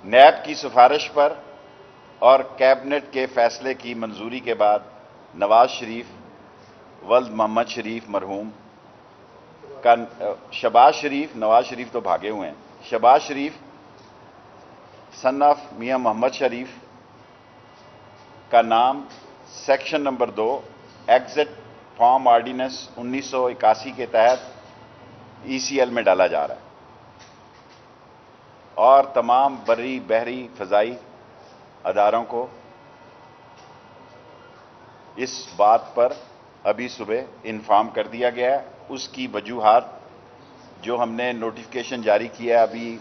NAB کی سفارش پر اور کیبنٹ کے فیصلے کی منظوری کے بعد نواز شریف ولد محمد شریف مرحوم کا نواز شریف تو بھاگے ہوئے ہیں، شہباز شریف سن آف میاں محمد شریف کا نام section number 2 exit form ordinance 1981 کے تحت ECL میں ڈالا جا رہا ہے، اور تمام بری بحری فضائی اداروں کو اس بات پر ابھی صبح انفارم کر دیا گیا ہے۔ اس کی وجوہات جو ہم نے نوٹیفیکیشن جاری کیا ہے ابھی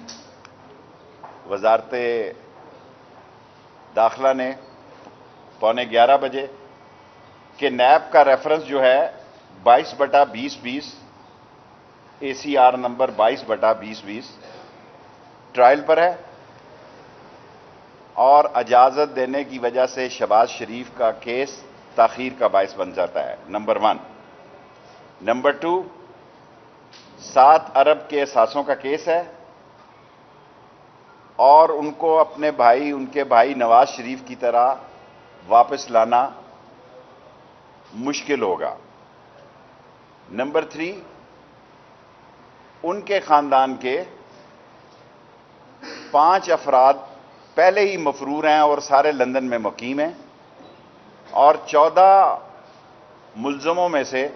وزارت داخلہ نے 11:15 بجے، کہ نیب کا ریفرنس جو ہے 22/2020 ACR نمبر 22/2020 ٹرائل پر ہے، اور اجازت دینے کی وجہ سے شہباز شریف کا کیس تاخیر کا باعث بن جاتا ہے، نمبر 1۔ نمبر 2، 7 ارب کے اثاثوں کا کیس ہے، اور ان کو ان کے بھائی نواز شریف کی طرح واپس لانا مشکل ہوگا۔ نمبر 3، ان کے خاندان کے 5 افراد پہلے ہی مفرور ہیں اور سارے لندن میں مقیم ہیں، اور 14 ملزموں میں سے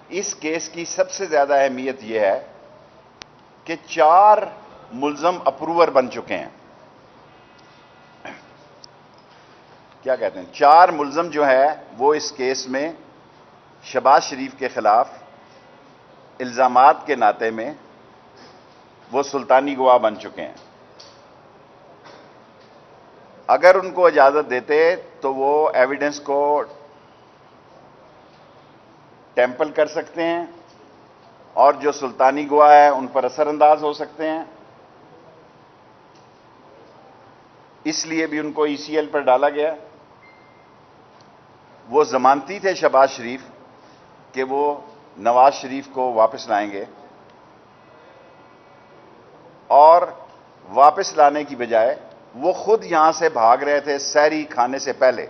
اس کیس کی سب سے زیادہ اہمیت یہ ہے کہ 4 ملزم اپروور بن چکے ہیں۔ کیا کہتے ہیں، 4 ملزم جو ہے وہ اس کیس میں شہباز شریف کے خلاف الزامات کے ناطے میں وہ سلطانی گواہ بن چکے ہیں۔ اگر ان کو اجازت دیتے تو وہ ایویڈنس کو ٹیمپل کر سکتے ہیں، اور جو سلطانی گواہ ہے ان پر اثر انداز ہو سکتے ہیں، اس لیے بھی ان کو ECL پر ڈالا گیا۔ وہ ضمانتی تھے شہباز شریف کہ وہ نواز شریف کو واپس لائیں گے، اور واپس لانے کی بجائے وہ خود یہاں سے بھاگ رہے تھے سحری کھانے سے پہلے۔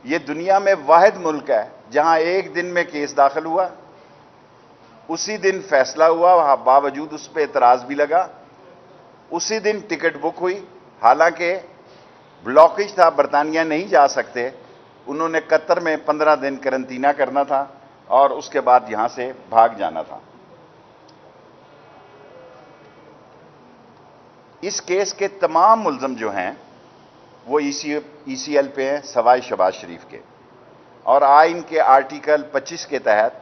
یہ دنیا میں واحد ملک ہے جہاں ایک دن میں کیس داخل ہوا، اسی دن فیصلہ ہوا، باوجود اس پہ اعتراض بھی لگا، اسی دن ٹکٹ بک ہوئی، حالانکہ بلاکیج تھا، برطانیہ نہیں جا سکتے، انہوں نے قطر میں 15 دن قرنطینہ کرنا تھا اور اس کے بعد یہاں سے بھاگ جانا تھا۔ اس کیس کے تمام ملزم جو ہیں وہ ECL پہ ہیں سوائے شہباز شریف کے، اور آئین کے آرٹیکل 25 کے تحت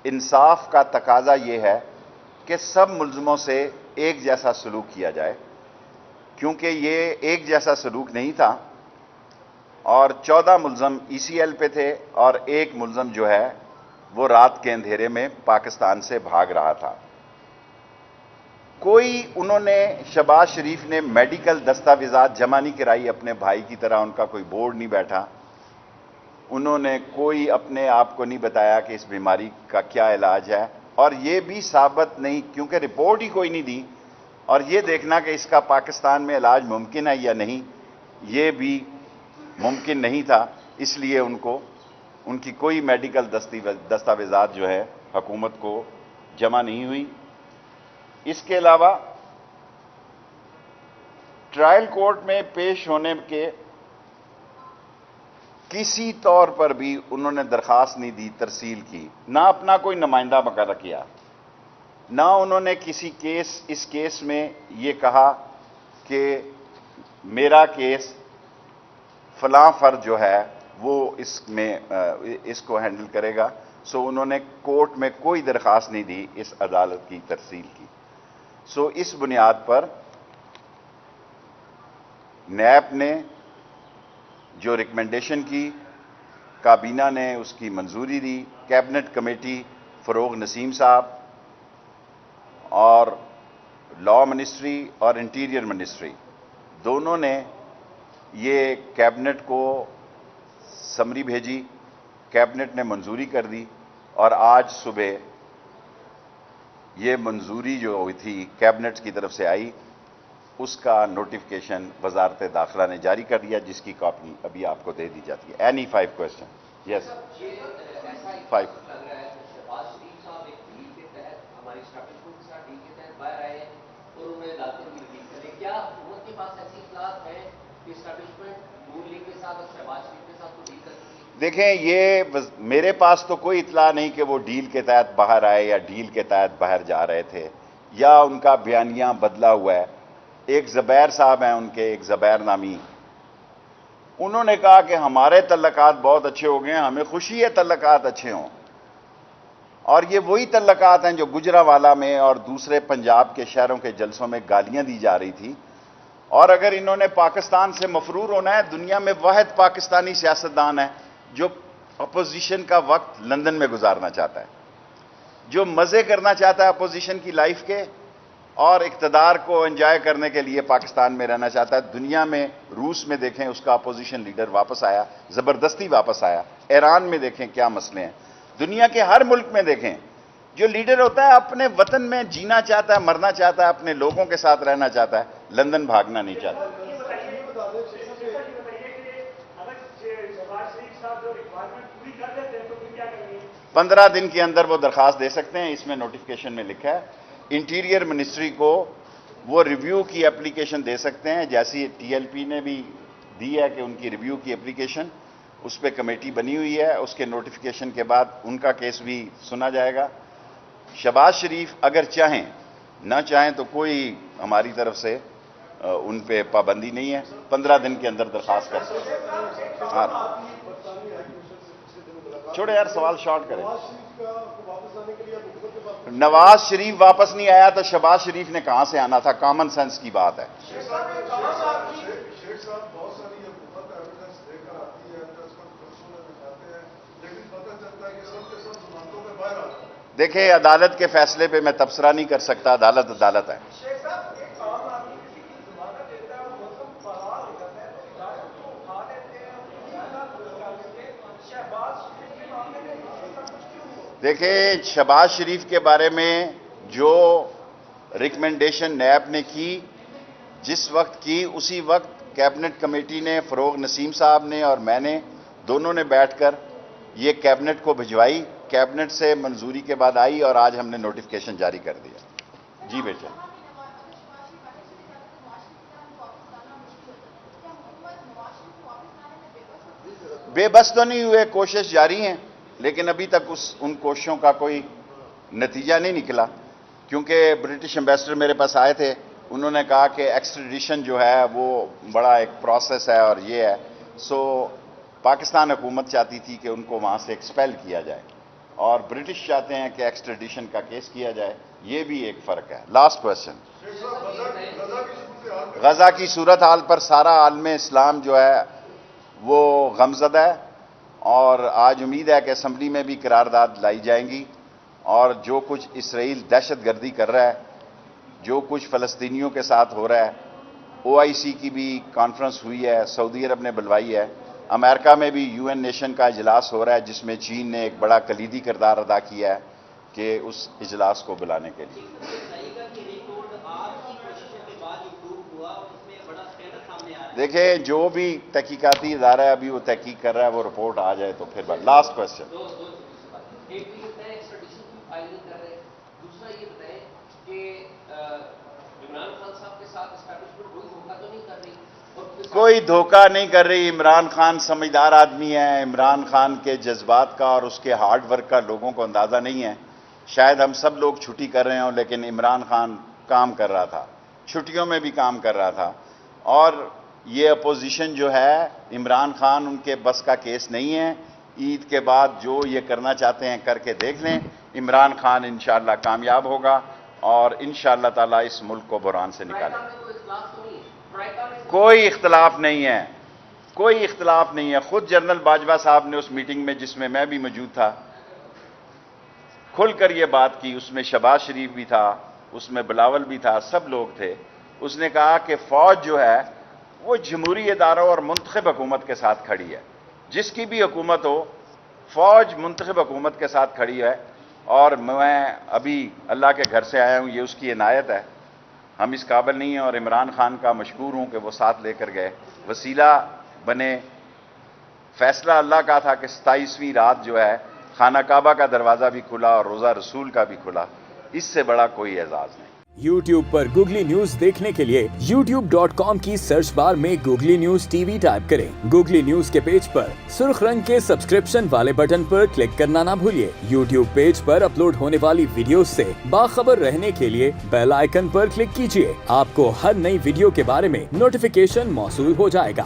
انصاف کا تقاضا یہ ہے کہ سب ملزموں سے ایک جیسا سلوک کیا جائے، کیونکہ یہ ایک جیسا سلوک نہیں تھا، اور 14 ملزم ECL پہ تھے اور ایک ملزم جو ہے وہ رات کے اندھیرے میں پاکستان سے بھاگ رہا تھا۔ انہوں نے شہباز شریف نے میڈیکل دستاویزات جمع نہیں کرائی، اپنے بھائی کی طرح ان کا کوئی بورڈ نہیں بیٹھا، انہوں نے کوئی اپنے آپ کو نہیں بتایا کہ اس بیماری کا کیا علاج ہے، اور یہ بھی ثابت نہیں، کیونکہ رپورٹ ہی کوئی نہیں دی، اور یہ دیکھنا کہ اس کا پاکستان میں علاج ممکن ہے یا نہیں، یہ بھی ممکن نہیں تھا، اس لیے ان کی کوئی میڈیکل دستاویزات جو ہے حکومت کو جمع نہیں ہوئی۔ اس کے علاوہ ٹرائل کورٹ میں پیش ہونے کے کسی طور پر بھی انہوں نے درخواست نہیں دی ترسیل کی، نہ اپنا کوئی نمائندہ مقرر کیا، نہ انہوں نے اس کیس میں یہ کہا کہ میرا کیس فلاں فرد جو ہے وہ اس کو ہینڈل کرے گا، سو انہوں نے کورٹ میں کوئی درخواست نہیں دی اس عدالت کی ترسیل کی۔ سو اس بنیاد پر نیب نے جو ریکمنڈیشن کی، کابینہ نے اس کی منظوری دی، کیبنٹ کمیٹی فروغ نسیم صاحب اور لا منسٹری اور انٹیریئر منسٹری دونوں نے یہ کیبنٹ کو سمری بھیجی، کیبنٹ نے منظوری کر دی، اور آج صبح یہ منظوری جو ہوئی تھی کیبنٹ کی طرف سے آئی، اس کا نوٹیفکیشن وزارت داخلہ نے جاری کر دیا، جس کی کاپی ابھی آپ کو دے دی جاتی ہے. Any 5 question? یس 5. دیکھیں، یہ میرے پاس تو کوئی اطلاع نہیں کہ وہ ڈیل کے تحت باہر آئے یا ڈیل کے تحت باہر جا رہے تھے یا ان کا بیانیہ بدلا ہوا ہے. ایک زبیر صاحب ہیں ان کے، ایک زبیر نامی، انہوں نے کہا کہ ہمارے تعلقات بہت اچھے ہو گئے ہیں، ہمیں خوشی ہے تعلقات اچھے ہوں. اور یہ وہی تعلقات ہیں جو گجرانوالہ میں اور دوسرے پنجاب کے شہروں کے جلسوں میں گالیاں دی جا رہی تھی. اور اگر انہوں نے پاکستان سے مفرور ہونا ہے، دنیا میں واحد پاکستانی سیاستدان ہے جو اپوزیشن کا وقت لندن میں گزارنا چاہتا ہے، جو مزے کرنا چاہتا ہے اپوزیشن کی لائف کے اور اقتدار کو انجوائے کرنے کے لیے پاکستان میں رہنا چاہتا ہے. دنیا میں روس میں دیکھیں، اس کا اپوزیشن لیڈر واپس آیا، زبردستی واپس آیا. ایران میں دیکھیں کیا مسئلے ہیں. دنیا کے ہر ملک میں دیکھیں، جو لیڈر ہوتا ہے اپنے وطن میں جینا چاہتا ہے، مرنا چاہتا ہے، اپنے لوگوں کے ساتھ رہنا چاہتا ہے، لندن بھاگنا نہیں چاہتا. 15 دن کے اندر وہ درخواست دے سکتے ہیں. اس میں نوٹیفکیشن میں لکھا ہے انٹیریئر منسٹری کو وہ ریویو کی اپلیکیشن دے سکتے ہیں، جیسی ٹی ایل پی نے بھی دی ہے کہ ان کی ریویو کی اپلیکیشن، اس پہ کمیٹی بنی ہوئی ہے. اس کے نوٹیفکیشن کے بعد ان کا کیس بھی سنا جائے گا. شہباز شریف اگر چاہیں، نہ چاہیں تو کوئی ہماری طرف سے ان پہ پابندی نہیں ہے. 15 دن کے اندر درخواست کر سکتے ہیں. ہاں چھوڑے یار، سوال شارٹ کریں. نواز شریف واپس نہیں آیا تو شہباز شریف نے کہاں سے آنا تھا؟ کامن سینس کی بات ہے. دیکھیں، عدالت کے فیصلے پہ میں تبصرہ نہیں کر سکتا، عدالت عدالت ہے. دیکھیں، شہباز شریف کے بارے میں جو ریکمنڈیشن نیب نے کی، جس وقت کی، اسی وقت کیبنٹ کمیٹی نے، فروغ نسیم صاحب نے اور میں نے دونوں نے بیٹھ کر یہ کیبنٹ کو بھجوائی. کیبنٹ سے منظوری کے بعد آئی اور آج ہم نے نوٹیفکیشن جاری کر دیا. جی بیٹے. بے بس تو نہیں ہوئے، کوشش جاری ہیں، لیکن ابھی تک ان کوششوں کا کوئی نتیجہ نہیں نکلا. کیونکہ برٹش ایمبیسڈر میرے پاس آئے تھے، انہوں نے کہا کہ ایکسٹریڈیشن جو ہے وہ بڑا ایک پروسیس ہے اور یہ ہے. سو پاکستان حکومت چاہتی تھی کہ ان کو وہاں سے ایکسپیل کیا جائے اور برٹش چاہتے ہیں کہ ایکسٹریڈیشن کا کیس کیا جائے. یہ بھی ایک فرق ہے. Last question. غزہ کی صورتحال پر سارا عالم اسلام جو ہے وہ غمزدہ ہے، اور آج امید ہے کہ اسمبلی میں بھی قرارداد لائی جائیں گی. اور جو کچھ اسرائیل دہشت گردی کر رہا ہے، جو کچھ فلسطینیوں کے ساتھ ہو رہا ہے، OIC کی بھی کانفرنس ہوئی ہے، سعودی عرب نے بلوائی ہے. امریکہ میں بھی UN نیشن کا اجلاس ہو رہا ہے جس میں چین نے ایک بڑا کلیدی کردار ادا کیا ہے کہ اس اجلاس کو بلانے کے لیے. دیکھیں، جو بھی تحقیقاتی ادارہ ہے ابھی وہ تحقیق کر رہا ہے، وہ رپورٹ آ جائے تو پھر لاسٹ کوشچن. کوئی دھوکہ نہیں کر رہی. عمران خان سمجھدار آدمی ہے. عمران خان کے جذبات کا اور اس کے ہارڈ ورک کا لوگوں کو اندازہ نہیں ہے. شاید ہم سب لوگ چھٹی کر رہے ہوں، لیکن عمران خان کام کر رہا تھا، چھٹیوں میں بھی کام کر رہا تھا. اور یہ اپوزیشن جو ہے، عمران خان ان کے بس کا کیس نہیں ہے. عید کے بعد جو یہ کرنا چاہتے ہیں کر کے دیکھ لیں. عمران خان انشاءاللہ کامیاب ہوگا اور انشاءاللہ تعالی اس ملک کو بحران سے نکالے. کوئی اختلاف نہیں ہے، کوئی اختلاف نہیں ہے. خود جنرل باجوہ صاحب نے اس میٹنگ میں، جس میں میں بھی موجود تھا، کھل کر یہ بات کی. اس میں شہباز شریف بھی تھا، اس میں بلاول بھی تھا، سب لوگ تھے. اس نے کہا کہ فوج جو ہے وہ جمہوری اداروں اور منتخب حکومت کے ساتھ کھڑی ہے. جس کی بھی حکومت ہو، فوج منتخب حکومت کے ساتھ کھڑی ہے. اور میں ابھی اللہ کے گھر سے آیا ہوں، یہ اس کی عنایت ہے. ہم اس قابل نہیں ہیں اور عمران خان کا مشکور ہوں کہ وہ ساتھ لے کر گئے، وسیلہ بنے۔ فیصلہ اللہ کا تھا کہ 27ویں رات جو ہے خانہ کعبہ کا دروازہ بھی کھلا اور روزہ رسول کا بھی کھلا، اس سے بڑا کوئی اعزاز نہیں۔ YouTube پر گوگلی نیوز دیکھنے کے لیے youtube.com کی سرچ بار میں googly news T V type کریں۔ گوگلی نیوز کے پیج پر سرخ رنگ کے سبسکرپشن والے بٹن پر کلک کرنا نہ بھولیے۔ YouTube پیج پر اپلوڈ ہونے والی ویڈیوز سے باخبر رہنے کے لیے بیل آئیکن پر کلک کیجیے۔ آپ کو ہر نئی ویڈیو کے بارے میں نوٹیفیکیشن موصول ہو جائے گا۔